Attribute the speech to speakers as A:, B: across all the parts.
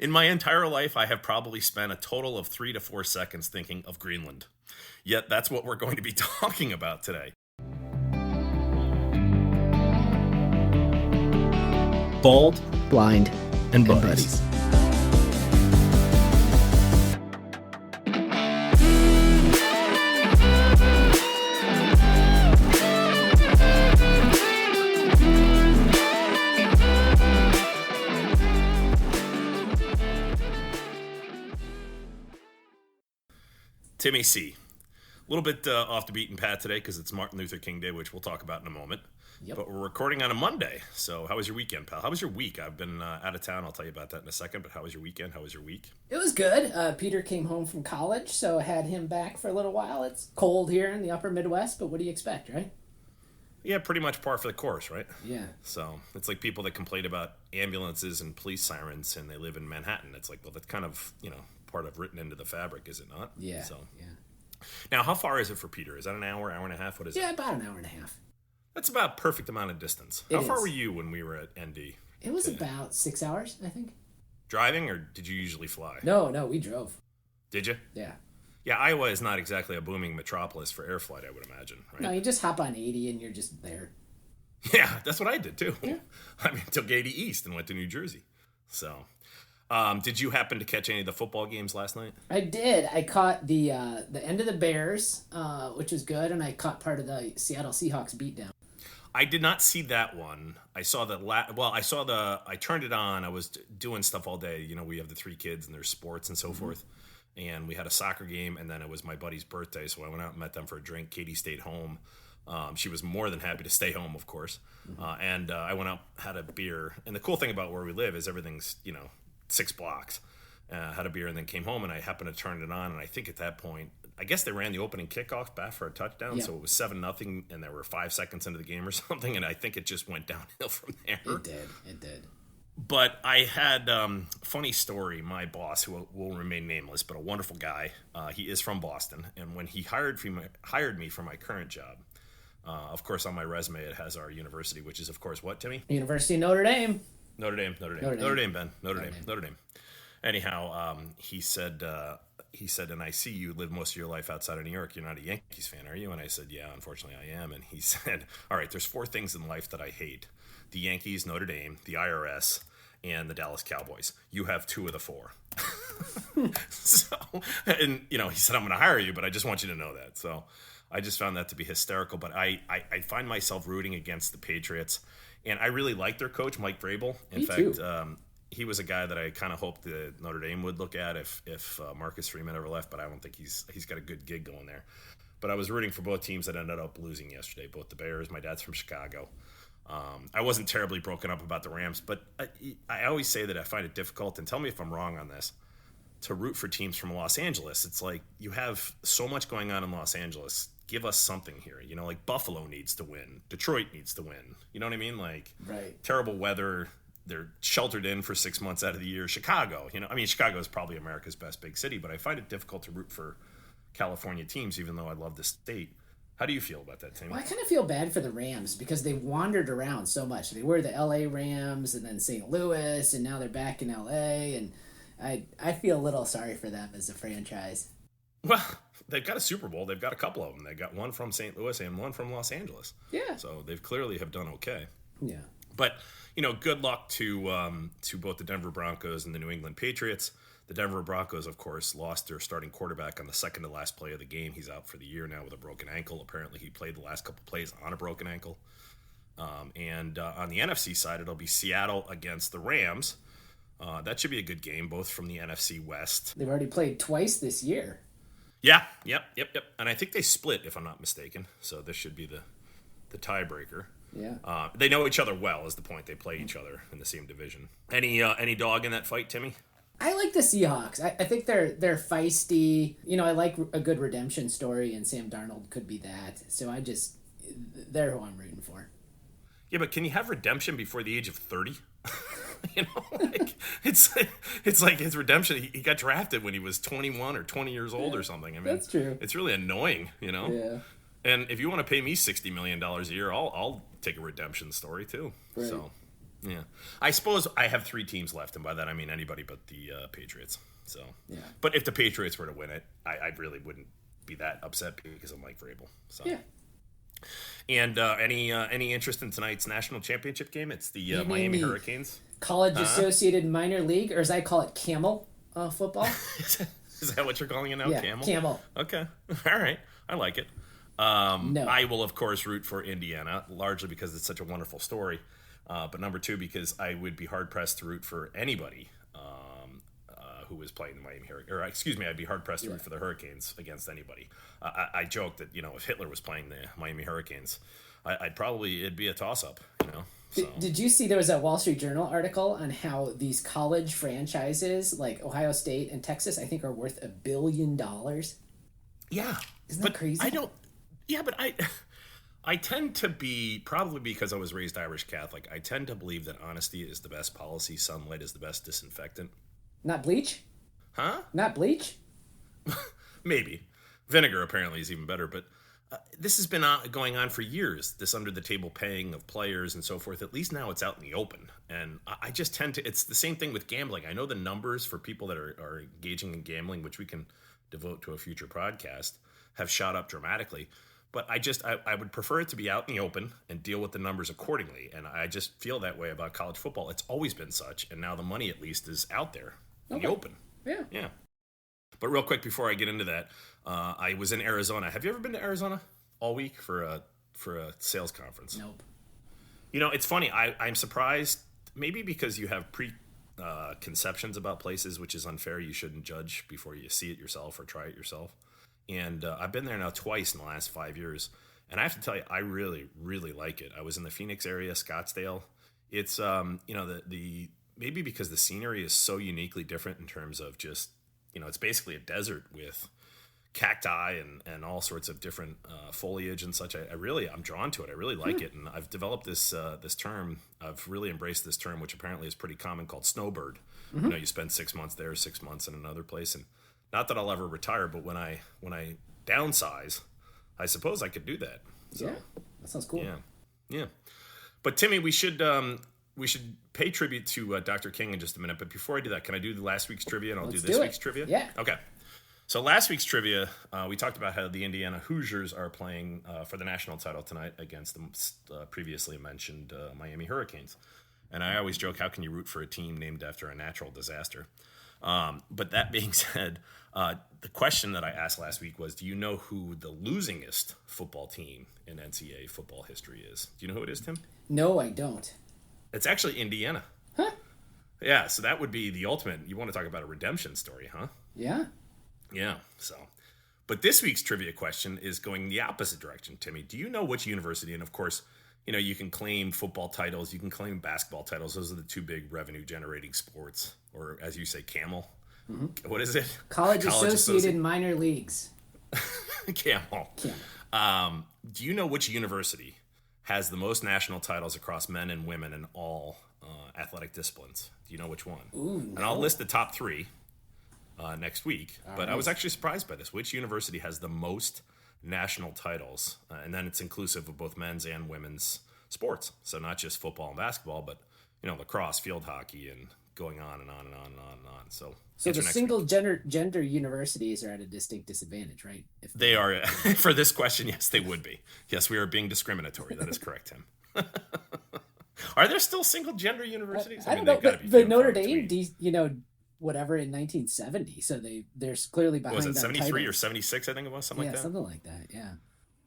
A: In my entire life, I have probably spent a total of 3 to 4 seconds thinking of Greenland. Yet that's what we're going to be talking about today.
B: Bald, blind, and buddies.
A: Timmy C. A little bit off the beaten path today because it's Martin Luther King Day, which we'll talk about in a moment.
B: Yep.
A: But we're recording on a Monday. So how was your weekend, pal? How was your week? I've been out of town. I'll tell you about that in a second. But how was your weekend? How was your week?
B: It was good. Peter came home from college, so I had him back for a little while. It's cold here in the upper Midwest, but what do you expect, right?
A: Yeah, pretty much par for the course, right?
B: Yeah.
A: So it's like people that complain about ambulances and police sirens and they live in Manhattan. It's like, well, that's kind of, part of written into the fabric, is it not?
B: Yeah.
A: So,
B: yeah.
A: Now, how far is it for Peter? Is that an hour and a half? What is it?
B: Yeah, about an hour and a half.
A: That's about perfect amount of distance. How far were you when we were at ND?
B: It was about 6 hours, I think.
A: Driving, or did you usually fly?
B: No, we drove.
A: Did you?
B: Yeah.
A: Yeah, Iowa is not exactly a booming metropolis for air flight, I would imagine, right?
B: No, you just hop on 80 and you're just there.
A: Yeah, that's what I did too.
B: Yeah.
A: I took 80 East and went to New Jersey. So, did you happen to catch any of the football games last night?
B: I did. I caught the end of the Bears, which was good, and I caught part of the Seattle Seahawks beatdown.
A: I did not see that one. I saw I turned it on. I was doing stuff all day. We have the 3 kids and their sports and so forth. And we had a soccer game, and then it was my buddy's birthday, so I went out and met them for a drink. Katie stayed home. She was more than happy to stay home, of course. And I went out, had a beer. And the cool thing about where we live is everything's, 6 blocks. Had a beer and then came home, and I happened to turn it on. And I think at that point, I guess they ran the opening kickoff back for a touchdown. Yeah. So it was 7-0, and there were 5 seconds into the game or something. And I think it just went downhill from there.
B: It did.
A: But I had funny story. My boss, who will remain nameless, but a wonderful guy, he is from Boston. And when he hired me for my current job, of course, on my resume, it has our university, which is, of course, what, Timmy?
B: University of Notre Dame.
A: Notre Dame, Ben. Notre Dame. Anyhow, he said, and I see you live most of your life outside of New York. You're not a Yankees fan, are you? And I said, yeah, unfortunately I am. And he said, all right, there's 4 things in life that I hate: the Yankees, Notre Dame, the IRS, and the Dallas Cowboys. You have 2 of the 4. So, and he said, I'm going to hire you, but I just want you to know that. So I just found that to be hysterical. But I find myself rooting against the Patriots, and I really like their coach, Mike Vrabel. In fact, he was a guy that I kind of hoped that Notre Dame would look at if Marcus Freeman ever left, but I don't think he's got a good gig going there. But I was rooting for both teams that ended up losing yesterday, both the Bears. My dad's from Chicago. I wasn't terribly broken up about the Rams, but I always say that I find it difficult, and tell me if I'm wrong on this, to root for teams from Los Angeles. It's like you have so much going on in Los Angeles. Give us something here. Like Buffalo needs to win. Detroit needs to win. You know what I mean? Like,
B: right.
A: Terrible weather. They're sheltered in for 6 months out of the year. Chicago, Chicago is probably America's best big city, but I find it difficult to root for California teams, even though I love the state. How do you feel about that, Tim?
B: Well, I kind of feel bad for the Rams because they wandered around so much. They were the LA Rams and then St. Louis, and now they're back in LA, and I feel a little sorry for them as a franchise.
A: Well, they've got a Super Bowl. They've got a couple of them. They got one from St. Louis and one from Los Angeles.
B: Yeah.
A: So they've clearly have done okay.
B: Yeah.
A: But, good luck to both the Denver Broncos and the New England Patriots. The Denver Broncos, of course, lost their starting quarterback on the second to last play of the game. He's out for the year now with a broken ankle. Apparently, he played the last couple plays on a broken ankle. And on the NFC side, it'll be Seattle against the Rams. That should be a good game, both from the NFC West.
B: They've already played twice this year.
A: Yeah, yep. And I think they split, if I'm not mistaken. So this should be the tiebreaker.
B: Yeah.
A: They know each other well, is the point. They play each other in the same division. Any dog in that fight, Timmy?
B: I like the Seahawks. I think they're feisty. I like a good redemption story, and Sam Darnold could be that. So they're who I'm rooting for.
A: Yeah, but can you have redemption before the age of 30? It's like his redemption. He got drafted when he was 21 or 20 years old or something.
B: That's true.
A: It's really annoying,
B: Yeah.
A: And if you want to pay me $60 million a year, I'll take a redemption story too.
B: Right.
A: So, Yeah. I suppose I have 3 teams left, and by that I mean anybody but the Patriots. So,
B: Yeah.
A: But if the Patriots were to win it, I really wouldn't be that upset because I'm Mike Vrabel. So.
B: Yeah.
A: And any interest in tonight's national championship game? It's the Miami Hurricanes.
B: College Associated Minor League, or as I call it, CAML football.
A: Is that what you're calling it now?
B: Yeah,
A: CAML?
B: CAML.
A: Okay. All right. I like it.
B: No.
A: I will, of course, root for Indiana, largely because it's such a wonderful story. But number 2, because I would be hard-pressed to root for anybody who was playing the Miami Hurricanes. Or, excuse me, I'd be hard-pressed to root for the Hurricanes against anybody. I joke that, if Hitler was playing the Miami Hurricanes, it'd be a toss-up, So.
B: Did you see there was a Wall Street Journal article on how these college franchises like Ohio State and Texas, I think, are worth $1 billion?
A: Yeah.
B: Isn't that crazy?
A: I tend to be, probably because I was raised Irish Catholic, I tend to believe that honesty is the best policy, sunlight is the best disinfectant.
B: Not bleach?
A: Huh?
B: Not bleach?
A: Maybe. Vinegar apparently is even better, but this has been going on for years, this under-the-table paying of players and so forth. At least now it's out in the open. And I just tend to, it's the same thing with gambling. I know the numbers for people that are engaging in gambling, which we can devote to a future podcast, have shot up dramatically. But I would prefer it to be out in the open and deal with the numbers accordingly. And I just feel that way about college football. It's always been such. And now the money, at least, is out there in the open.
B: Yeah.
A: Yeah. But real quick, before I get into that, I was in Arizona. Have you ever been to Arizona all week for a sales conference?
B: Nope.
A: It's funny. I'm surprised, maybe because you have conceptions about places, which is unfair. You shouldn't judge before you see it yourself or try it yourself. And I've been there now twice in the last 5 years. And I have to tell you, I really, really like it. I was in the Phoenix area, Scottsdale. It's, the maybe because the scenery is so uniquely different in terms of just, it's basically a desert with cacti and all sorts of different foliage and such. I'm drawn to it. I really like it. And I've developed this term. I've really embraced this term, which apparently is pretty common, called snowbird. Mm-hmm. You spend 6 months there, 6 months in another place. And not that I'll ever retire, but when I downsize, I suppose I could do that. So,
B: yeah, that sounds cool.
A: Yeah. But Timmy, we should pay tribute to Dr. King in just a minute. But before I do that, can I do the last week's trivia and I'll do this week's trivia?
B: Yeah.
A: Okay. So last week's trivia, we talked about how the Indiana Hoosiers are playing for the national title tonight against the previously mentioned Miami Hurricanes. And I always joke, how can you root for a team named after a natural disaster? But that being said, the question that I asked last week was, do you know who the losingest football team in NCAA football history is? Do you know who it is, Tim?
B: No, I don't.
A: It's actually Indiana.
B: Huh?
A: Yeah, so that would be the ultimate. You want to talk about a redemption story, huh?
B: Yeah.
A: Yeah, so. But this week's trivia question is going the opposite direction, Timmy. Do you know which university, and of course, you can claim football titles, you can claim basketball titles. Those are the 2 big revenue-generating sports, or as you say, CAML. Mm-hmm. What is it?
B: College Associated Minor Leagues.
A: CAML. Do you know which university has the most national titles across men and women in all athletic disciplines? Do you know which one?
B: Ooh,
A: and I'll list the top 3 next week.
B: All
A: but
B: right.
A: I was actually surprised by this. Which university has the most national titles? And then it's inclusive of both men's and women's sports. So not just football and basketball, but lacrosse, field hockey, and going on and on and on and on and on. So
B: the single gender universities are at a distinct disadvantage, right?
A: If they are, for this question, yes, they would be. Yes, we are being discriminatory. That is correct, Tim. Are there still single gender universities?
B: I don't know, but Notre Dame, whatever, in 1970. So they're clearly behind.
A: Was it 73 or 76? I think it was something like that.
B: Yeah, something like that. Yeah.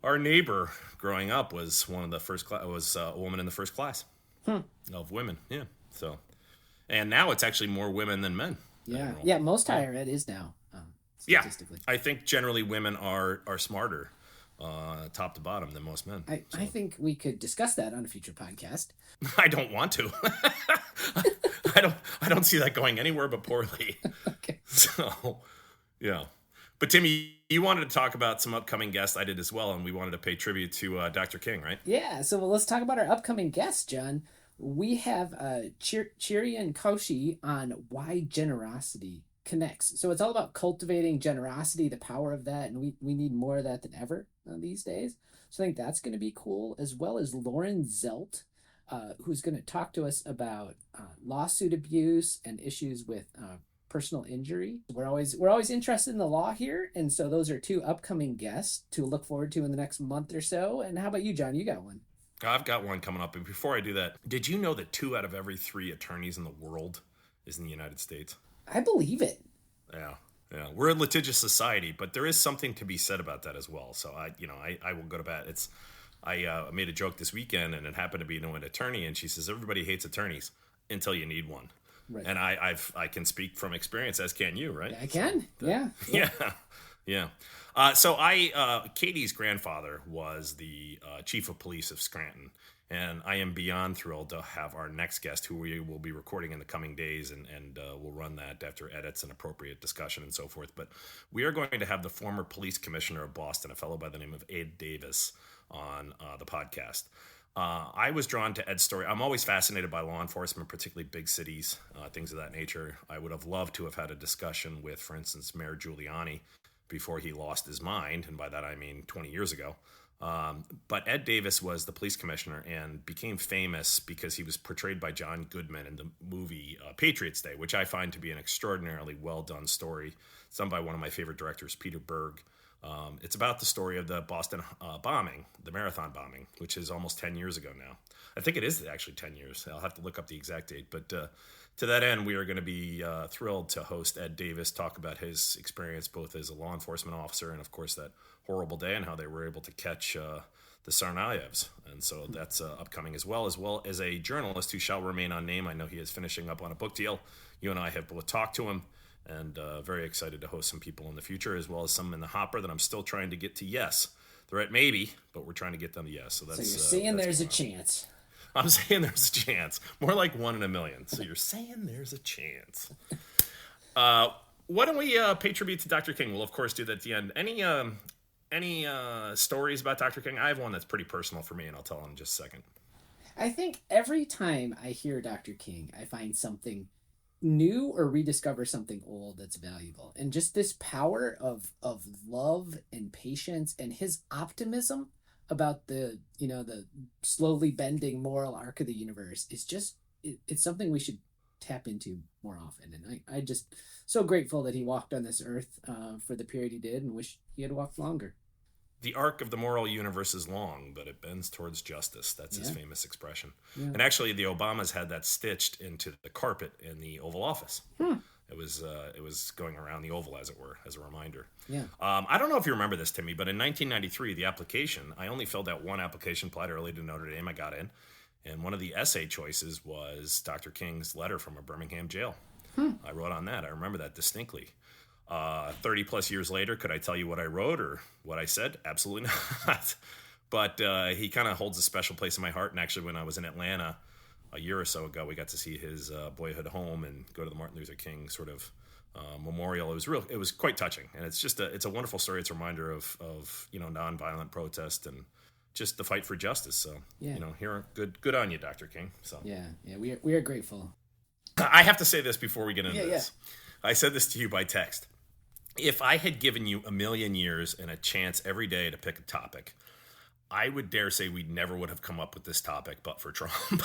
A: Our neighbor growing up was one of the first class. Was a woman in the first class of women. Yeah. So, and now it's actually more women than men.
B: Yeah. Yeah. Most higher ed is now. Statistically.
A: Yeah. I think generally women are smarter, top to bottom, than most men.
B: I think we could discuss that on a future podcast.
A: I don't want to. I don't see that going anywhere but poorly.
B: Okay.
A: So, yeah. But Timmy, you wanted to talk about some upcoming guests. I did as well, and we wanted to pay tribute to Dr. King, right?
B: Yeah. So let's talk about our upcoming guests, John. We have Chirian Koshi on why generosity connects. So it's all about cultivating generosity, the power of that, and we need more of that than ever these days. So I think that's going to be cool, as well as Lauren Zelt, who's going to talk to us about lawsuit abuse and issues with personal injury. We're always interested in the law here, and so those are two upcoming guests to look forward to in the next month or so. And how about you, John? You got one?
A: I've got one coming up. And before I do that, did you know that 2 out of every 3 attorneys in the world is in the United States?
B: I believe it.
A: Yeah. Yeah, we're a litigious society, but there is something to be said about that as well. So I will go to bat. I made a joke this weekend, and it happened to be an attorney, and she says everybody hates attorneys until you need one. Right. And I can speak from experience, as can you, right?
B: I can. Yeah.
A: Yeah. So Katie's grandfather was the chief of police of Scranton. And I am beyond thrilled to have our next guest, who we will be recording in the coming days, and we'll run that after edits and appropriate discussion and so forth. But we are going to have the former police commissioner of Boston, a fellow by the name of Ed Davis, on the podcast. I was drawn to Ed's story. I'm always fascinated by law enforcement, particularly big cities, things of that nature. I would have loved to have had a discussion with, for instance, Mayor Giuliani before he lost his mind, and by that I mean 20 years ago. But Ed Davis was the police commissioner and became famous because he was portrayed by John Goodman in the movie Patriots Day, which I find to be an extraordinarily well-done story. It's done by one of my favorite directors, Peter Berg. It's about the story of the Boston bombing, the marathon bombing, which is almost 10 years ago now. I think it is actually 10 years. I'll have to look up the exact date. But to that end, we are going to be thrilled to host Ed Davis, talk about his experience both as a law enforcement officer and, of course, that horrible day and how they were able to catch the Tsarnaevs. And so that's upcoming, as well as a journalist who shall remain unnamed. I know he is finishing up on a book deal. You and I have both talked to him, and very excited to host some people in the future, as well as some in the hopper that I'm still trying to get to yes. They're at maybe, but we're trying to get them to yes. So you're
B: saying there's a chance.
A: I'm saying there's a chance. More like 1 in a million. So you're saying there's a chance. Why don't we pay tribute to Dr. King? We'll, of course, do that at the end. Any stories about Dr. King? I have one that's pretty personal for me, and I'll tell in just a second.
B: I think every time I hear Dr. King, I find something new or rediscover something old that's valuable. And just this power of love and patience and his optimism about the slowly bending moral arc of the universe is just it's something we should tap into more often. And I just so grateful that he walked on this earth for the period he did, and wish he had walked longer.
A: The arc of the moral universe is long, but it bends towards justice. That's his famous expression. Yeah. And actually, the Obamas had that stitched into the carpet in the Oval Office. It was going around the Oval, as it were, as a reminder.
B: Yeah.
A: I don't know if you remember this, Timmy, but in 1993, the application, I only filled out one application, applied early to Notre Dame. I got in. And one of the essay choices was Dr. King's letter from a Birmingham jail. I wrote on that. I remember that distinctly. 30 plus years later, could I tell you what I wrote or what I said? Absolutely not. But he kind of holds a special place in my heart. And actually, when I was in Atlanta a year or so ago, we got to see his boyhood home and go to the Martin Luther King sort of memorial. It was quite touching. And it's just it's a wonderful story. It's a reminder of nonviolent protest and just the fight for justice. So, here, good on you, Dr. King. So
B: yeah, we are grateful.
A: I have to say this before we get into this. I said this to you by text. If I had given you 1,000,000 years and a chance every day to pick a topic, I would dare say we never would have come up with this topic but for Trump.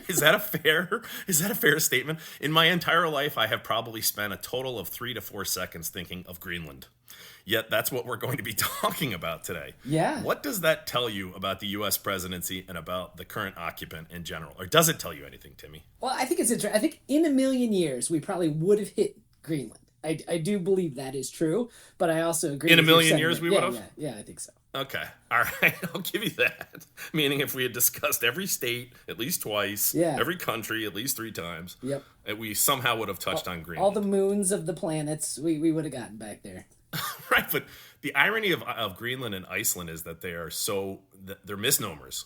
A: Is that a fair statement? In my entire life, I have probably spent a total of 3 to 4 seconds thinking of Greenland. Yet that's what we're going to be talking about today.
B: Yeah.
A: What does that tell you about the U.S. presidency and about the current occupant in general? Or does it tell you anything, Timmy?
B: Well, I think it's interesting. I think in 1,000,000 years, we probably would have hit Greenland. I do believe that is true, but I also agree.
A: In 1,000,000 years, we would have?
B: Yeah, I think so.
A: Okay. All right. I'll give you that. Meaning if we had discussed every state at least twice, every country at least 3 times, we somehow would have touched on Greenland.
B: All the moons of the planets, we would have gotten back there.
A: Right, but the irony of Greenland and Iceland is that they're misnomers.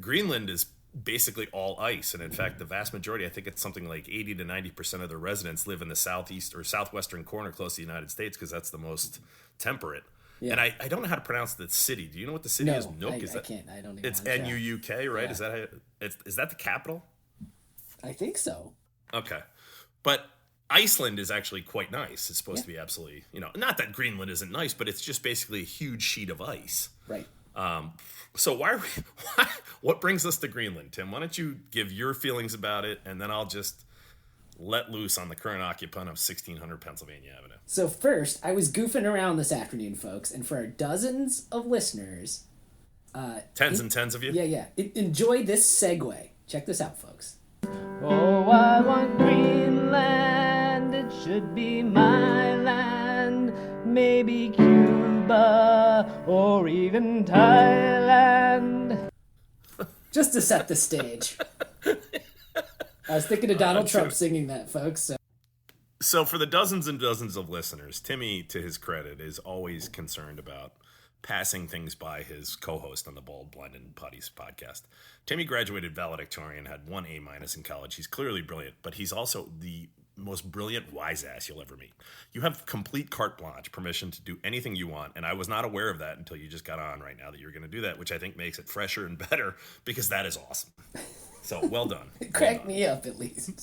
A: Greenland is basically all ice, and in fact, the vast majority, I think it's something like 80 to 90% of the residents live in the southeast or southwestern corner close to the United States because that's the most temperate. Yeah. And I don't know how to pronounce the city. Do you know what the city is? Nook.
B: I can't. I don't even.
A: It's Nuuk, right? Yeah. Is that the capital?
B: I think so.
A: Okay, but Iceland is actually quite nice. It's supposed to be absolutely, not that Greenland isn't nice, but it's just basically a huge sheet of ice.
B: Right.
A: So what brings us to Greenland, Tim? Why don't you give your feelings about it, and then I'll just let loose on the current occupant of 1600 Pennsylvania Avenue.
B: So first, I was goofing around this afternoon, folks, and for our dozens of listeners,
A: tens and tens of you.
B: Yeah. Enjoy this segue. Check this out, folks. Oh, I want Greenland. It should be my land. Maybe Cuba or even Thailand. Just to set the stage. I was thinking of Donald Trump singing that, folks.
A: So for the dozens and dozens of listeners, Timmy, to his credit, is always concerned about passing things by his co-host on the Boland and Timothy podcast. Timmy graduated valedictorian, had 1 A- in college. He's clearly brilliant, but he's also the most brilliant wise ass you'll ever meet. You have complete carte blanche, permission to do anything you want, and I was not aware of that until you just got on right now that you're going to do that, which I think makes it fresher and better, because that is awesome. So well done.
B: Crack me up at least.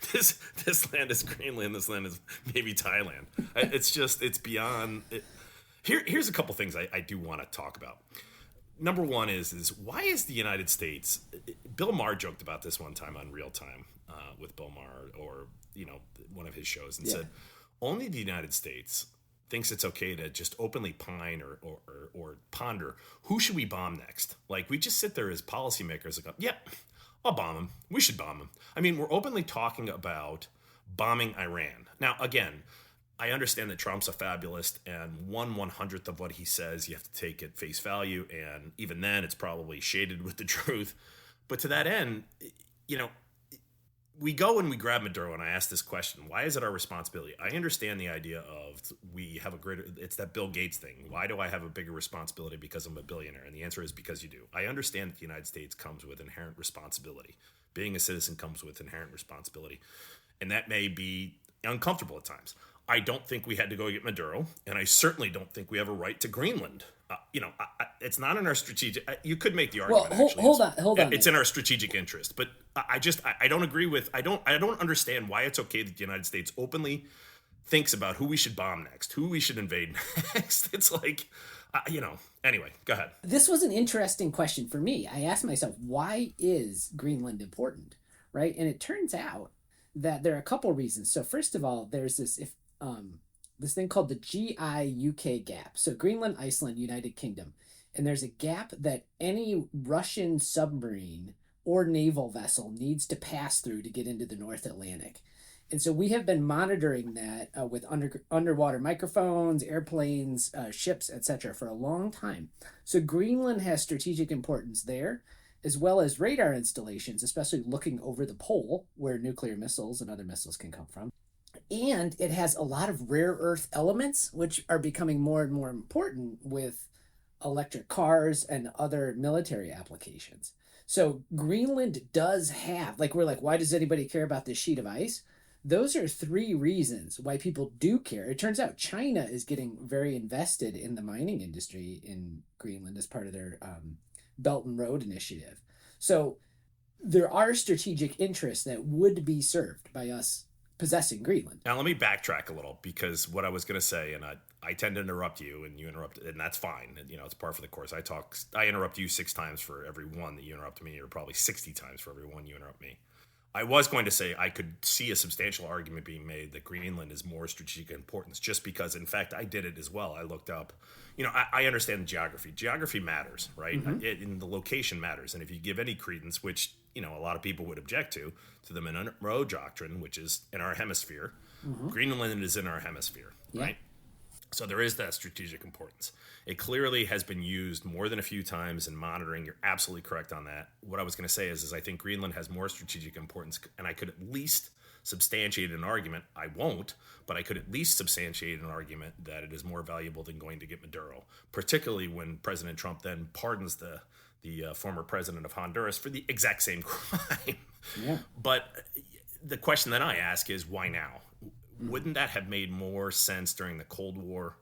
A: This land is Greenland. This land is maybe Thailand. It's beyond. Here's a couple things I do want to talk about. Number one is why is the United States? Bill Maher joked about this one time on Real Time with Bill Maher, or one of his shows, and said only the United States thinks it's okay to just openly pine or ponder who should we bomb next. Like, we just sit there as policymakers and go, yeah, I'll bomb him. We should bomb him. I mean, we're openly talking about bombing Iran. Now, again, I understand that Trump's a fabulist, and 1/100th of what he says you have to take at face value, and even then it's probably shaded with the truth. But to that end, we go and we grab Maduro, and I ask this question: why is it our responsibility? I understand the idea of we have a greater. It's that Bill Gates thing. Why do I have a bigger responsibility because I'm a billionaire? And the answer is because you do. I understand that the United States comes with inherent responsibility. Being a citizen comes with inherent responsibility, and that may be uncomfortable at times. I don't think we had to go get Maduro, and I certainly don't think we have a right to Greenland. It's not in our strategic. You could make the argument.
B: Well, hold on.
A: It's in our strategic interest, but I don't agree with. I don't understand why it's okay that the United States openly thinks about who we should bomb next, who we should invade next. It's like, Anyway, go ahead.
B: This was an interesting question for me. I asked myself, why is Greenland important, right? And it turns out that there are a couple reasons. So first of all, there's this thing called the GI-UK gap. So Greenland, Iceland, United Kingdom. And there's a gap that any Russian submarine or naval vessel needs to pass through to get into the North Atlantic. And so we have been monitoring that with underwater microphones, airplanes, ships, etc. for a long time. So Greenland has strategic importance there, as well as radar installations, especially looking over the pole where nuclear missiles and other missiles can come from. And it has a lot of rare earth elements, which are becoming more and more important with electric cars and other military applications. So Greenland does have, why does anybody care about this sheet of ice? Those are 3 reasons why people do care. It turns out China is getting very invested in the mining industry in Greenland as part of their Belt and Road Initiative. So there are strategic interests that would be served by us possessing Greenland.
A: Now, let me backtrack a little, because what I was going to say, and I tend to interrupt you, and you interrupt, and that's fine. It's par for the course. I interrupt you 6 times for every one that you interrupt me, or probably 60 times for every one you interrupt me. I was going to say I could see a substantial argument being made that Greenland is more strategic importance, just because, in fact, I did it as well. I looked up, I understand geography. Geography matters, right? Mm-hmm. And the location matters. And if you give any credence, which, a lot of people would object to the Monroe Doctrine, which is in our hemisphere, mm-hmm. Greenland is in our hemisphere, right? So there is that strategic importance. It clearly has been used more than a few times in monitoring. You're absolutely correct on that. What I was going to say is I think Greenland has more strategic importance, and I could at least substantiate an argument. I won't, but I could at least substantiate an argument that it is more valuable than going to get Maduro, particularly when President Trump then pardons the former president of Honduras for the exact same crime. Yeah. But the question that I ask is, why now? Wouldn't that have made more sense during the Cold War?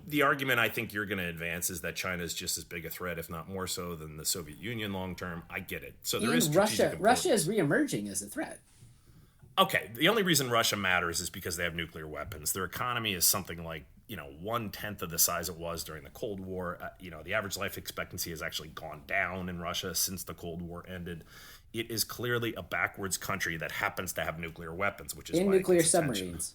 A: The argument I think you're going to advance is that China is just as big a threat, if not more so, than the Soviet Union long term. I get it. So there is
B: Russia is reemerging as a threat.
A: Okay, the only reason Russia matters is because they have nuclear weapons. Their economy is something like 1/10 of the size it was during the Cold War. The average life expectancy has actually gone down in Russia since the Cold War ended. It is clearly a backwards country that happens to have nuclear weapons, which is
B: and
A: why
B: nuclear
A: it gets attention.
B: submarines.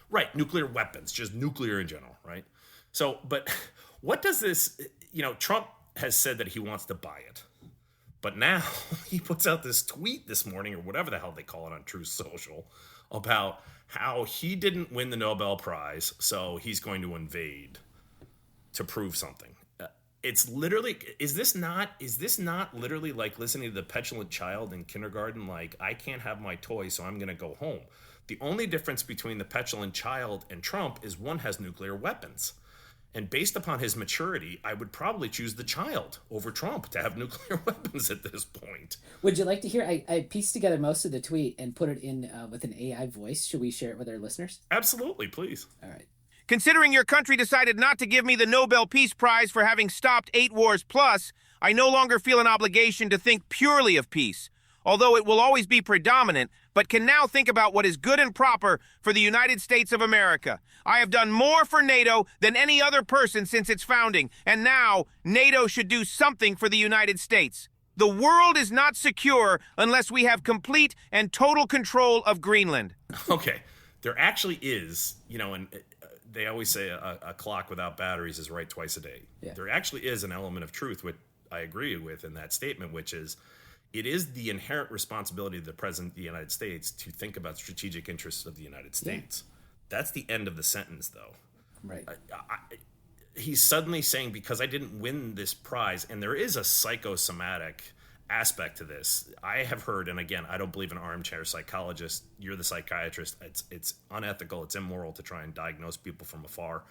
A: Right, nuclear weapons, just nuclear in general, right? So, but what does this, Trump has said that he wants to buy it. But now he puts out this tweet this morning, or whatever the hell they call it on Truth Social, about how he didn't win the Nobel Prize, so he's going to invade to prove something. It's literally, is this not literally like listening to the petulant child in kindergarten, like, I can't have my toy, so I'm going to go home. The only difference between the petulant child and Trump is one has nuclear weapons. And based upon his maturity, I would probably choose the child over Trump to have nuclear weapons at this point.
B: Would you like to hear? I pieced together most of the tweet and put it in with an AI voice. Should we share it with our listeners?
A: Absolutely, please.
B: All right.
C: Considering your country decided not to give me the Nobel Peace Prize for having stopped 8 wars plus, I no longer feel an obligation to think purely of peace, although it will always be predominant, but can now think about what is good and proper for the United States of America. I have done more for NATO than any other person since its founding, and now NATO should do something for the United States. The world is not secure unless we have complete and total control of Greenland.
A: Okay, there actually is, and they always say a clock without batteries is right twice a day.
B: Yeah.
A: There actually is an element of truth, which I agree with in that statement, which is it is the inherent responsibility of the President of the United States to think about strategic interests of the United States. Yeah. That's the end of the sentence, though.
B: Right.
A: He's suddenly saying, because I didn't win this prize, and there is a psychosomatic aspect to this. I have heard, and again, I don't believe in armchair psychologist. You're the psychiatrist. It's unethical. It's immoral to try and diagnose people from afar.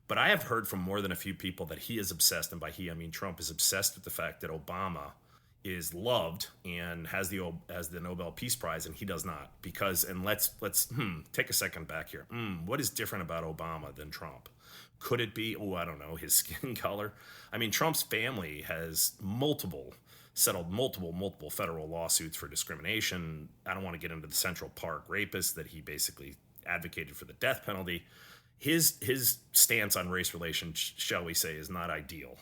A: But I have heard from more than a few people that he is obsessed, and by he, I mean Trump, is obsessed with the fact that Obama is loved and has the Nobel Peace Prize, and he does not. Because, and let's take a second back here. What is different about Obama than Trump? Could it be, I don't know, his skin color? I mean, Trump's family has settled multiple federal lawsuits for discrimination. I don't want to get into the Central Park rapist that he basically advocated for the death penalty. His stance on race relations, shall we say, is not ideal.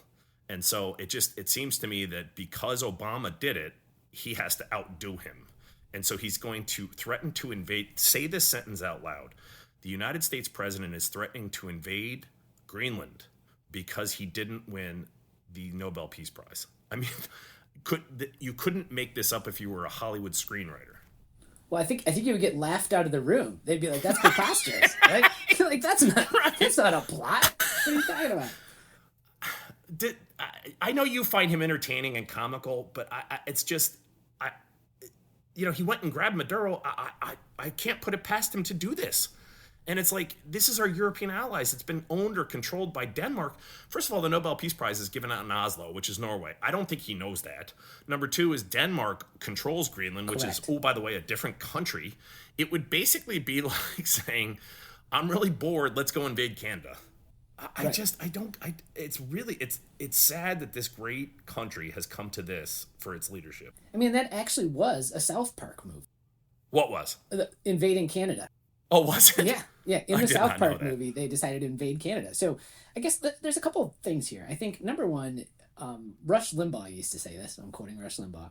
A: And so it seems to me that because Obama did it, he has to outdo him. And so he's going to threaten to invade. Say this sentence out loud. The United States president is threatening to invade Greenland because he didn't win the Nobel Peace Prize. I mean, you couldn't make this up if you were a Hollywood screenwriter.
B: Well, I think you would get laughed out of the room. They'd be like, "That's preposterous." Right? Like that's not a plot. What are you talking about?
A: I know you find him entertaining and comical, but it's just, he went and grabbed Maduro. I can't put it past him to do this. And it's like, this is our European allies. It's been owned or controlled by Denmark. First of all, the Nobel Peace Prize is given out in Oslo, which is Norway. I don't think he knows that. Number two is Denmark controls Greenland, which
B: Correct.
A: is, by the way, a different country. It would basically be like saying, I'm really bored, let's go invade Canada. It's sad that this great country has come to this for its leadership.
B: I mean, that actually was a South Park movie.
A: What was?
B: Invading Canada.
A: Oh, was it?
B: Yeah. In the South Park movie, they decided to invade Canada. So I guess there's a couple of things here. I think, number one, Rush Limbaugh used to say this. I'm quoting Rush Limbaugh.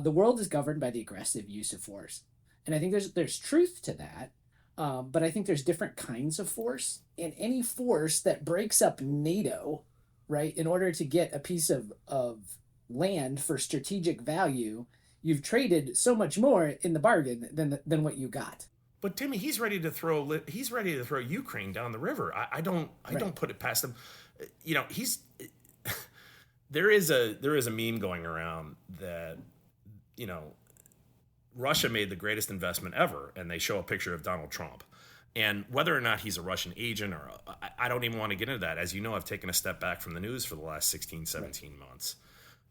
B: The world is governed by the aggressive use of force. And I think there's truth to that. But I think there's different kinds of force. And any force that breaks up NATO, right, in order to get a piece of land for strategic value, you've traded so much more in the bargain than what you got.
A: But Timmy, he's ready to throw Ukraine down the river. I don't put it past him. There is a meme going around that Russia made the greatest investment ever, and they show a picture of Donald Trump. And whether or not he's a Russian agent, or I don't even want to get into that. As you know, I've taken a step back from the news for the last 16, 17 months.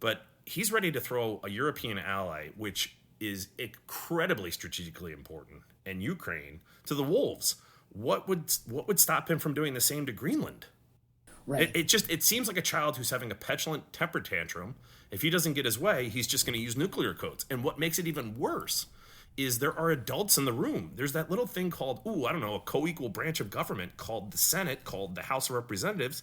A: But he's ready to throw a European ally, which is incredibly strategically important, and Ukraine, to the wolves. What would stop him from doing the same to Greenland?
B: Right.
A: It seems like a child who's having a petulant temper tantrum. If he doesn't get his way, he's just going to use nuclear codes. And what makes it even worse is there are adults in the room. There's that little thing called, I don't know, a co-equal branch of government called the Senate, called the House of Representatives,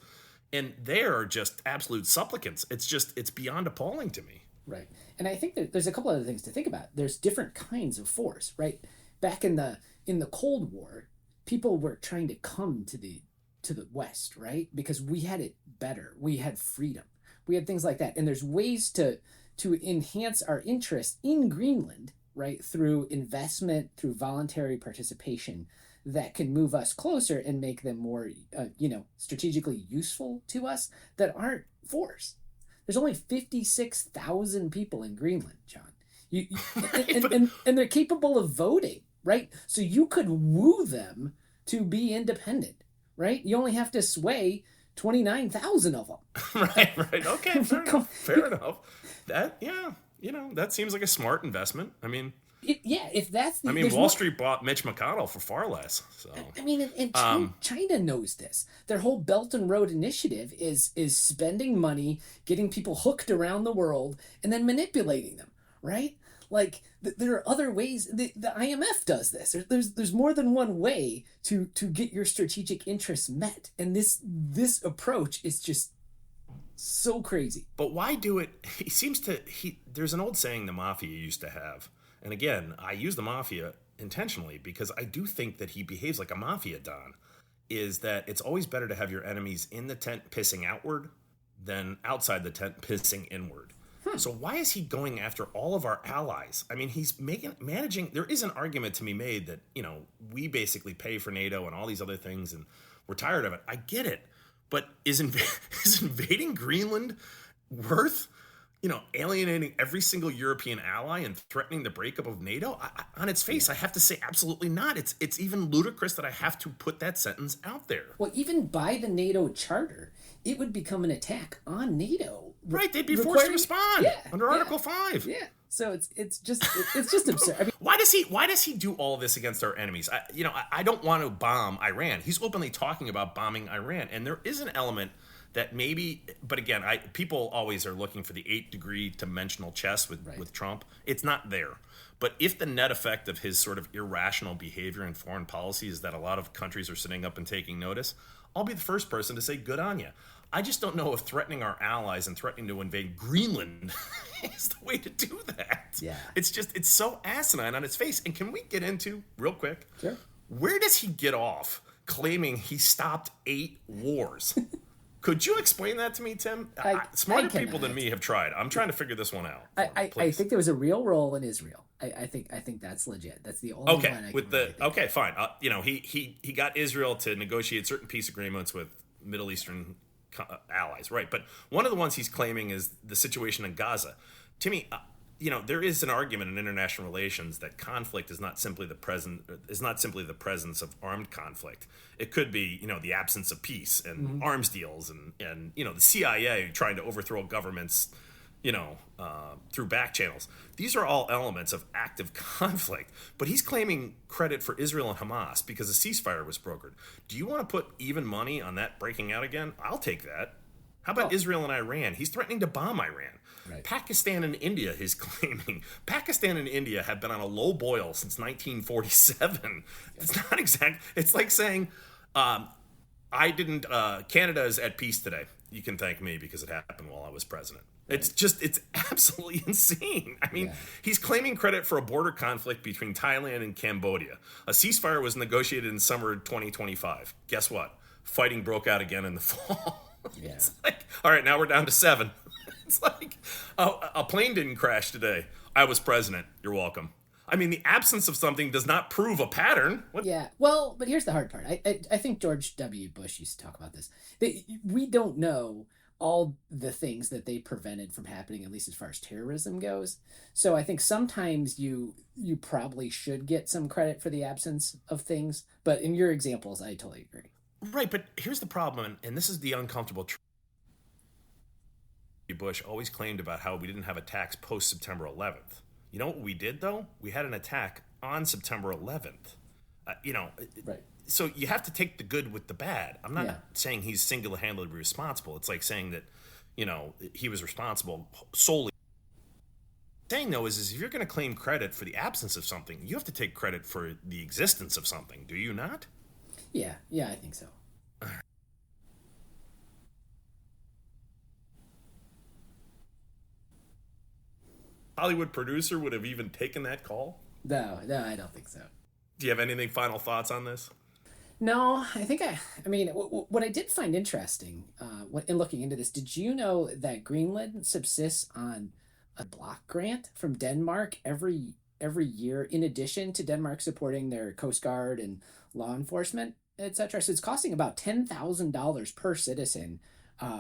A: and they are just absolute supplicants. It's beyond appalling to me.
B: Right. And I think that there's a couple other things to think about. There's different kinds of force, right? Back in the Cold War, people were trying to come to the West, right? Because we had it better. We had freedom. We had things like that. And there's ways to enhance our interest in Greenland, right? Through investment, through voluntary participation, that can move us closer and make them more, strategically useful to us, that aren't force. There's only 56,000 people in Greenland, John. And they're capable of voting, right? So you could woo them to be independent, right? You only have to sway 29,000 of them.
A: Right. Okay, fair enough. That seems like a smart investment. I mean,
B: if that's
A: Wall Street bought Mitch McConnell for far less. So
B: and China knows this. Their whole Belt and Road Initiative is spending money, getting people hooked around the world, and then manipulating them, right? Like there are other ways. The IMF does this. There's more than one way to get your strategic interests met, and this approach is just so crazy.
A: But why do it? There's an old saying the mafia used to have, and again, I use the mafia intentionally because I do think that he behaves like a mafia don. Is that it's always better to have your enemies in the tent pissing outward than outside the tent pissing inward. So why is he going after all of our allies? I mean, he's managing. There is an argument to be made that, we basically pay for NATO and all these other things, and we're tired of it. I get it. But is invading Greenland worth, alienating every single European ally and threatening the breakup of NATO? On its face, I have to say absolutely not. It's even ludicrous that I have to put that sentence out there.
B: Well, even by the NATO charter, it would become an attack on NATO.
A: Right, they'd be forced to respond under Article 5.
B: Yeah, so it's just absurd. I mean,
A: why does he do all this against our enemies? I don't want to bomb Iran. He's openly talking about bombing Iran, and there is an element that maybe, but again, people always are looking for the 8-degree dimensional chess with Trump. It's not there. But if the net effect of his sort of irrational behavior in foreign policy is that a lot of countries are sitting up and taking notice, I'll be the first person to say good on you. I just don't know if threatening our allies and threatening to invade Greenland is the way to do that.
B: Yeah.
A: It's so asinine on its face. And can we get into, real quick,
B: sure,
A: where does he get off claiming he stopped 8 wars? Could you explain that to me, Tim? Smarter people than me have tried. I'm trying to figure this one out.
B: I think there was a real role in Israel. I think that's legit. That's the only one I can really think of.
A: Fine. He got Israel to negotiate certain peace agreements with Middle Eastern allies, right? But one of the ones he's claiming is the situation in Gaza. Timmy, there is an argument in international relations that conflict is not simply the presence of armed conflict. It could be, the absence of peace and arms deals and the CIA trying to overthrow governments, through back channels. These are all elements of active conflict. But he's claiming credit for Israel and Hamas because a ceasefire was brokered. Do you want to put even money on that breaking out again? I'll take that. How about Israel and Iran? He's threatening to bomb Iran. Right. Pakistan and India, he's claiming. Pakistan and India have been on a low boil since 1947. It's not exact. It's like saying, Canada is at peace today. You can thank me because it happened while I was president. Right. It's absolutely insane. I mean, he's claiming credit for a border conflict between Thailand and Cambodia. A ceasefire was negotiated in summer 2025. Guess what? Fighting broke out again in the fall.
B: Yeah.
A: It's like, all right, now we're down to 7. It's like, a plane didn't crash today. I was president. You're welcome. I mean, the absence of something does not prove a pattern. What?
B: Yeah, well, but here's the hard part. I think George W. Bush used to talk about this. We don't know all the things that they prevented from happening, at least as far as terrorism goes. So I think sometimes you probably should get some credit for the absence of things. But in your examples, I totally agree.
A: Right, but here's the problem, and this is the uncomfortable truth. Bush always claimed about how we didn't have attacks post-September 11th. You know what we did, though? We had an attack on September 11th.
B: Right.
A: So you have to take the good with the bad. I'm not saying he's single-handedly responsible. It's like saying that, he was responsible solely saying, though, is if you're going to claim credit for the absence of something, you have to take credit for the existence of something. Do you not?
B: Yeah, I think so.
A: Hollywood producer would have even taken that call?
B: No, I don't think so.
A: Do you have anything final thoughts on this?
B: No, I think I mean, what I did find interesting in looking into this, did you know that Greenland subsists on a block grant from Denmark every year, in addition to Denmark supporting their Coast Guard and law enforcement, etc.? So it's costing about $10,000 per citizen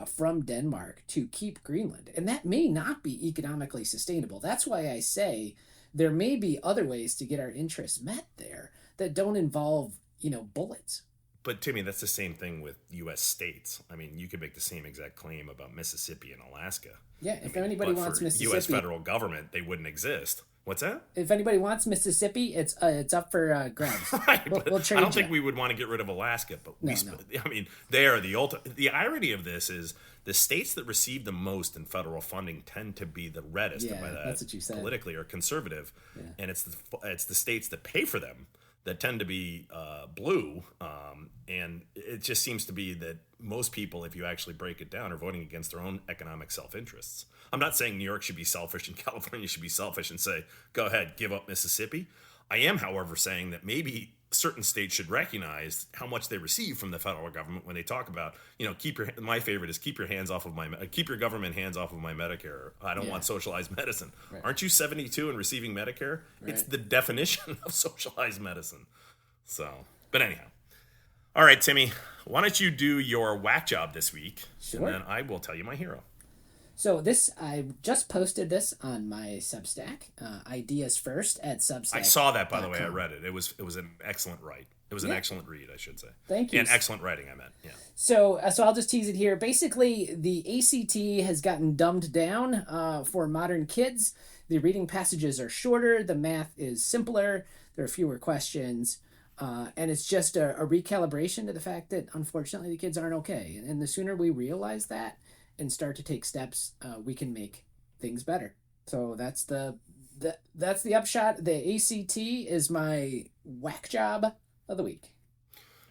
B: from Denmark to keep Greenland. And that may not be economically sustainable. That's why I say there may be other ways to get our interests met there that don't involve, bullets.
A: But Timmy, that's the same thing with U.S. states. I mean, you could make the same exact claim about Mississippi and Alaska.
B: Yeah, if anybody wants Mississippi,
A: U.S. federal government, they wouldn't exist. What's that?
B: If anybody wants Mississippi, it's up for grabs.
A: Right,
B: we'll trade.
A: I don't think we would want to get rid of Alaska, but
B: no.
A: I mean, they are the ultimate. The irony of this is the states that receive the most in federal funding tend to be the reddest.
B: Yeah,
A: and by that,
B: that's what you said.
A: Politically or conservative,
B: yeah.
A: And it's the states that pay for them that tend to be blue, and it just seems to be that most people, if you actually break it down, are voting against their own economic self-interests. I'm not saying New York should be selfish and California should be selfish and say, go ahead, give up Mississippi. I am, however, saying that maybe certain states should recognize how much they receive from the federal government when they talk about, my favorite is keep your government hands off of my Medicare. I don't want socialized medicine. Right. Aren't you 72 and receiving Medicare? Right. It's the definition of socialized medicine. So, but anyhow. All right, Timmy, why don't you do your whack job this week? Sure. And then I will tell you my hero.
B: So I just posted this on my Substack, Ideas First at Substack.
A: I saw that, by the way. I read it. It was an excellent write. It was an excellent read, I should say.
B: Thank you.
A: And excellent writing, I meant. Yeah.
B: So I'll just tease it here. Basically, the ACT has gotten dumbed down for modern kids. The reading passages are shorter. The math is simpler. There are fewer questions. And it's just a recalibration to the fact that, unfortunately, the kids aren't okay. And the sooner we realize that and start to take steps, we can make things better. So that's the upshot. The ACT is my whack job of the week.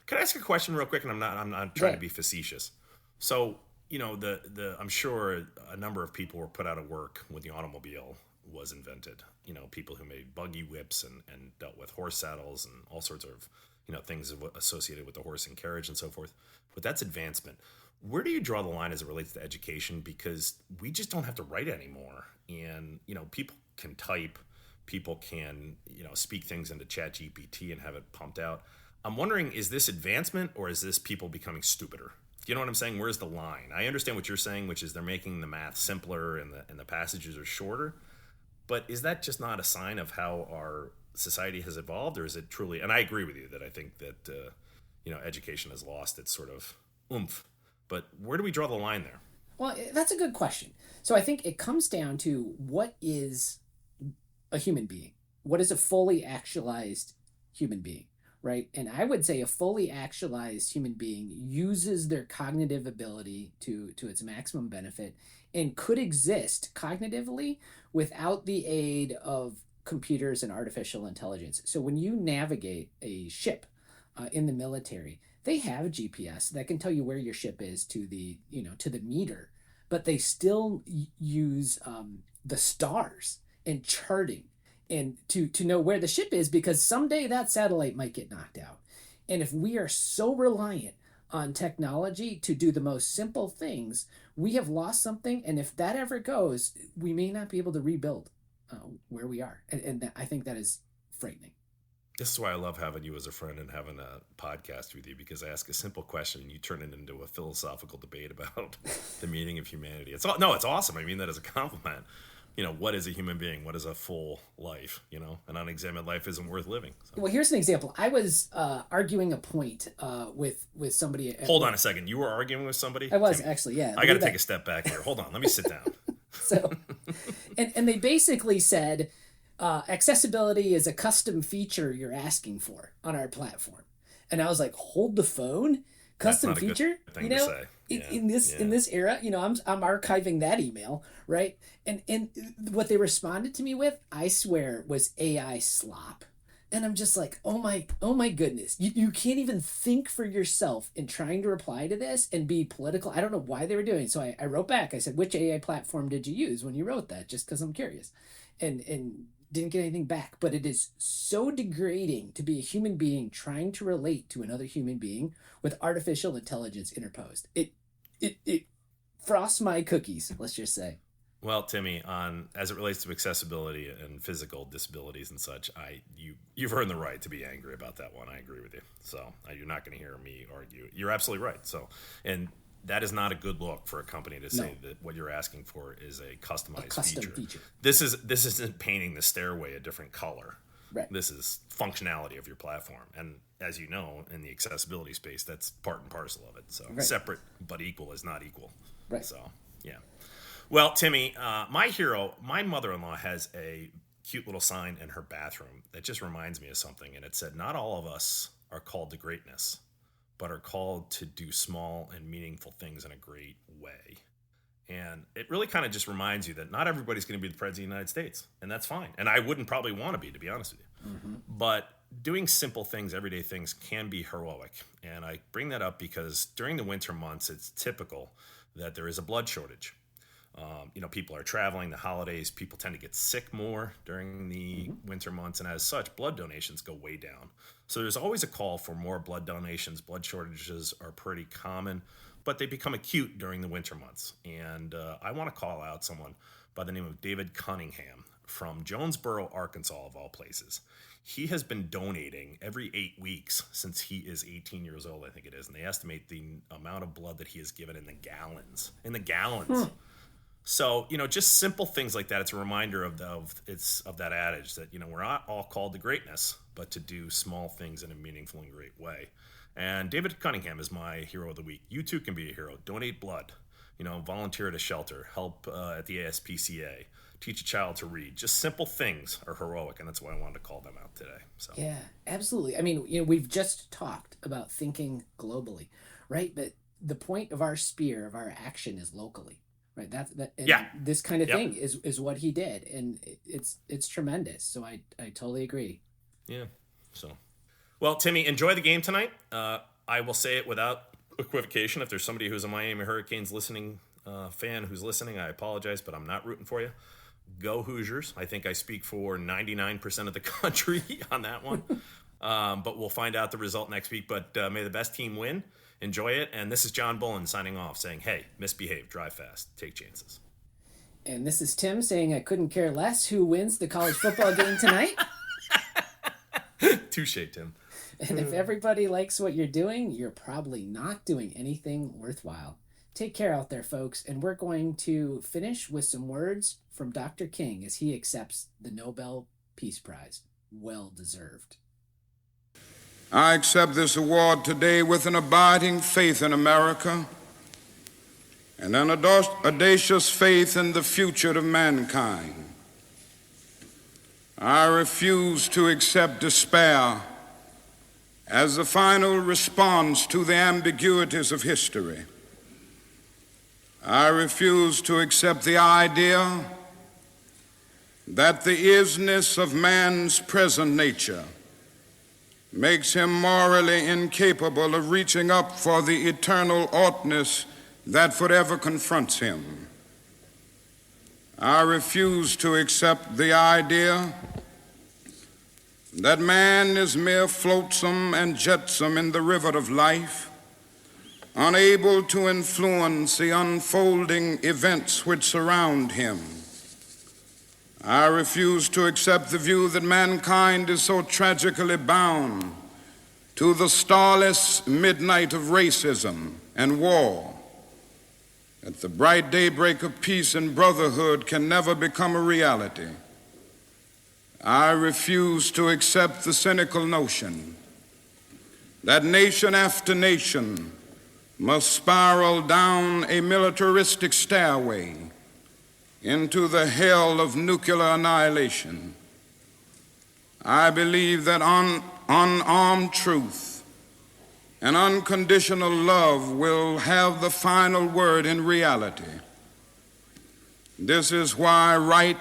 A: Can I ask a question real quick? And I'm not trying to be facetious. So, I'm sure a number of people were put out of work when the automobile was invented. People who made buggy whips and dealt with horse saddles and all sorts of, things associated with the horse and carriage and so forth. But that's advancement. Where do you draw the line as it relates to education? Because we just don't have to write anymore. And, people can type, people can, speak things into ChatGPT and have it pumped out. I'm wondering, is this advancement or is this people becoming stupider? You know what I'm saying? Where's the line? I understand what you're saying, which is they're making the math simpler and the passages are shorter. But is that just not a sign of how our society has evolved, or is it truly? And I agree with you that I think that education has lost its sort of oomph. But where do we draw the line there?
B: Well, that's a good question. So I think it comes down to what is a human being? What is a fully actualized human being, right? And I would say a fully actualized human being uses their cognitive ability to its maximum benefit and could exist cognitively without the aid of computers and artificial intelligence. So when you navigate a ship in the military, they have a GPS that can tell you where your ship is to the meter, but they still use the stars and charting and to know where the ship is, because someday that satellite might get knocked out. And if we are so reliant on technology to do the most simple things, we have lost something. And if that ever goes, we may not be able to rebuild where we are. And I think that is frightening.
A: This is why I love having you as a friend and having a podcast with you, because I ask a simple question and you turn it into a philosophical debate about the meaning of humanity. It's awesome. I mean that as a compliment. What is a human being? What is a full life? An unexamined life isn't worth living. So.
B: Well, here's an example. I was arguing a point with somebody.
A: Hold on a second. You were arguing with somebody?
B: I was, actually, yeah.
A: I got to take a step back here. Hold on. Let me sit down.
B: So, and they basically said, accessibility is a custom feature you're asking for on our platform. And I was like, hold the phone, custom feature,
A: thing to say.
B: In this era, I'm archiving that email, right? And what they responded to me with, I swear, was AI slop. And I'm just like, oh my goodness. You can't even think for yourself in trying to reply to this and be political. I don't know why they were doing it. So I wrote back. I said, which AI platform did you use when you wrote that? Just because I'm curious. And didn't get anything back. But it is so degrading to be a human being trying to relate to another human being with artificial intelligence interposed. It frosts my cookies, let's just say.
A: Well, Timmy, as it relates to accessibility and physical disabilities and such, you've earned the right to be angry about that one. I agree with you. So you're not going to hear me argue. You're absolutely right. So, and that is not a good look for a company to say that what you're asking for is a custom feature. This isn't painting the stairway a different color.
B: Right.
A: This is functionality of your platform. And as you know, in the accessibility space, that's part and parcel of it. So separate but equal is not equal.
B: Right.
A: So, yeah. Well, Timmy, my mother-in-law has a cute little sign in her bathroom that just reminds me of something. And it said, not all of us are called to greatness, but are called to do small and meaningful things in a great way. And it really kind of just reminds you that not everybody's going to be the president of the United States. And that's fine. And I wouldn't probably want to be honest with you. Mm-hmm. But doing simple things, everyday things, can be heroic. And I bring that up because during the winter months, it's typical that there is a blood shortage. People are traveling, the holidays, people tend to get sick more during the winter months, and as such, blood donations go way down. So there's always a call for more blood donations. Blood shortages are pretty common, but they become acute during the winter months. And I want to call out someone by the name of David Cunningham from Jonesboro, Arkansas, of all places. He has been donating every 8 weeks since he is 18 years old, I think it is, and they estimate the amount of blood that he has given in the gallons. So, just simple things like that. It's a reminder of that adage that, we're not all called to greatness, but to do small things in a meaningful and great way. And David Cunningham is my hero of the week. You too can be a hero. Donate blood, volunteer at a shelter, help at the ASPCA, teach a child to read. Just simple things are heroic, and that's why I wanted to call them out today. So.
B: Yeah, absolutely. I mean, we've just talked about thinking globally, right? But the point of our sphere, of our action, is locally. Right. This kind of thing is what he did, and it's tremendous. So I totally agree.
A: Yeah. So, well, Timmy, enjoy the game tonight. I will say it without equivocation. If there's somebody who's a Miami Hurricanes fan who's listening, I apologize, but I'm not rooting for you. Go Hoosiers. I think I speak for 99% of the country on that one. But we'll find out the result next week. But may the best team win. Enjoy it. And this is John Boland signing off saying, hey, misbehave, drive fast, take chances.
B: And this is Tim saying I couldn't care less who wins the college football game tonight.
A: Touche, Tim.
B: And if everybody likes what you're doing, you're probably not doing anything worthwhile. Take care out there, folks. And we're going to finish with some words from Dr. King as he accepts the Nobel Peace Prize. Well deserved.
D: I accept this award today with an abiding faith in America and an audacious faith in the future of mankind. I refuse to accept despair as the final response to the ambiguities of history. I refuse to accept the idea that the isness of man's present nature makes him morally incapable of reaching up for the eternal oughtness that forever confronts him. I refuse to accept the idea that man is mere flotsam and jetsam in the river of life, unable to influence the unfolding events which surround him. I refuse to accept the view that mankind is so tragically bound to the starless midnight of racism and war that the bright daybreak of peace and brotherhood can never become a reality. I refuse to accept the cynical notion that nation after nation must spiral down a militaristic stairway into the hell of nuclear annihilation. I believe that unarmed truth and unconditional love will have the final word in reality. This is why right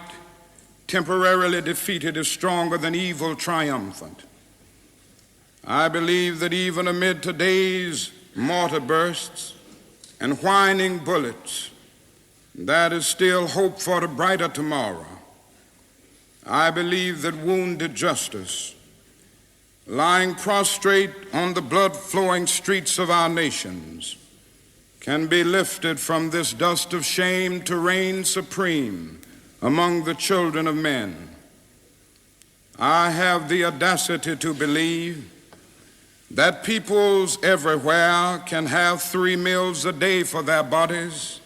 D: temporarily defeated is stronger than evil triumphant. I believe that even amid today's mortar bursts and whining bullets, that is still hope for a brighter tomorrow. I believe that wounded justice, lying prostrate on the blood-flowing streets of our nations, can be lifted from this dust of shame to reign supreme among the children of men. I have the audacity to believe that peoples everywhere can have 3 meals a day for their bodies,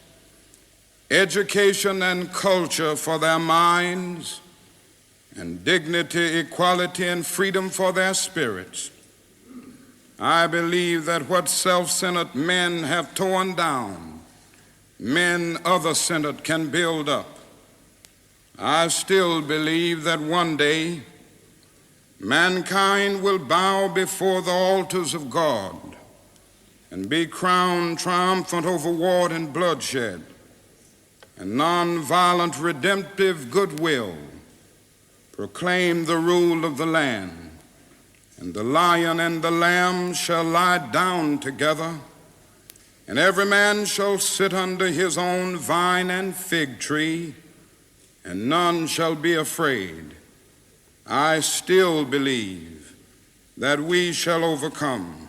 D: education and culture for their minds, and dignity, equality, and freedom for their spirits. I believe that what self-centered men have torn down, men other-centered can build up. I still believe that one day mankind will bow before the altars of God and be crowned triumphant over war and bloodshed and nonviolent redemptive goodwill, proclaim the rule of the land, and the lion and the lamb shall lie down together, and every man shall sit under his own vine and fig tree, and none shall be afraid. I still believe that we shall overcome.